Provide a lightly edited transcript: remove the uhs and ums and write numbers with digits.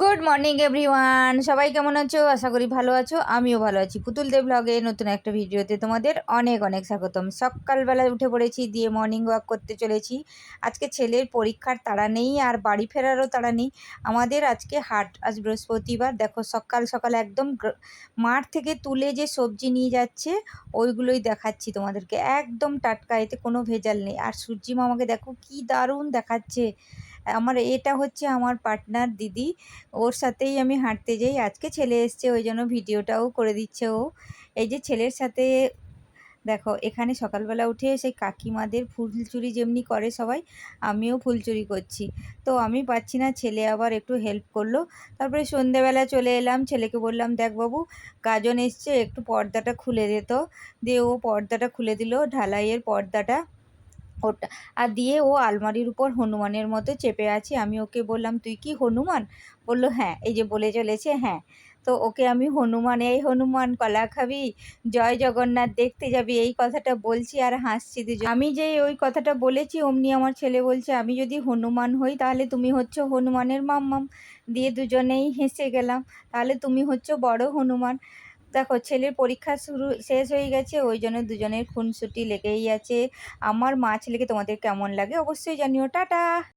Good morning everyone, সবাই কেমন আছো? আশা করি ভালো আছো। আমিও ভালো আছি। পুতুল দেব ব্লগে নতুন একটা ভিডিওতে তোমাদের অনেক অনেক স্বাগতম। সকালবেলায় উঠে পড়েছি, দিয়ে মর্নিং ওয়াক করতে চলেছি। আজকে ছেলের পরীক্ষার তাড়া নেই আর বাড়ি ফেরারও তাড়া নেই। আমাদের আজকে হাট, আজ বৃহস্পতিবার। দেখো সকাল সকাল একদম মাঠ থেকে তুলে যে সবজি নিয়ে যাচ্ছে ওইগুলোই দেখাচ্ছি তোমাদেরকে, একদম টাটকা, এতে কোনো ভেজাল নেই। আর সূর্যি মামাকে দেখো কি দারুণ দেখাচ্ছে। এটা হচ্ছে আমার পার্টনার দিদি, ওর সাথেই আমি হাঁটতে যাই। আজকে ছেলে এসছে ওই জন্য ভিডিওটাও করে দিচ্ছে ও। এই যে ছেলের সাথে দেখো, এখানে সকালবেলা উঠে সেই কাকিমাদের ফুল চুরি যেমনি করে সবাই, আমিও ফুল চুরি করছি। তো আমি পাচ্ছি না, ছেলে আবার একটু হেল্প করলো। তারপরে সন্ধেবেলা চলে এলাম, ছেলেকে বললাম দেখ বাবু, গাজন এসছে, একটু পর্দাটা খুলে দে তো। দিয়ে ও পর্দাটা খুলে দিল, ঢালাইয়ের পর্দাটা ওটা। আর দিয়ে ও আলমারির উপর হনুমানের মতো চেপে আছে। আমি ওকে বললাম তুই কি হনুমান? বলল হ্যাঁ, এই যে বলে চলেছে হ্যাঁ। তো ওকে আমি হনুমান, এই হনুমান কলা খাবি, জয় জগন্নাথ দেখতে যাবি, এই কথাটা বলছি আর হাসছি দুজন। আমি যে ওই কথাটা বলেছি অমনি আমার ছেলে বলছে আমি যদি হনুমান হই তাহলে তুমি হচ্ছ হনুমানের মাম্মাম। দিয়ে দুজনেই হেসে গেলাম, তাহলে তুমি হচ্ছ বড় হনুমান। দেখো ছেলের পরীক্ষা শেষ হয়ে গেছে, ওই জন্য দুজনের খুনসুটি লেগেই আছে। আমার মা ছেলেকে তোমাদের কেমন লাগে অবশ্যই জানিও। টাটা।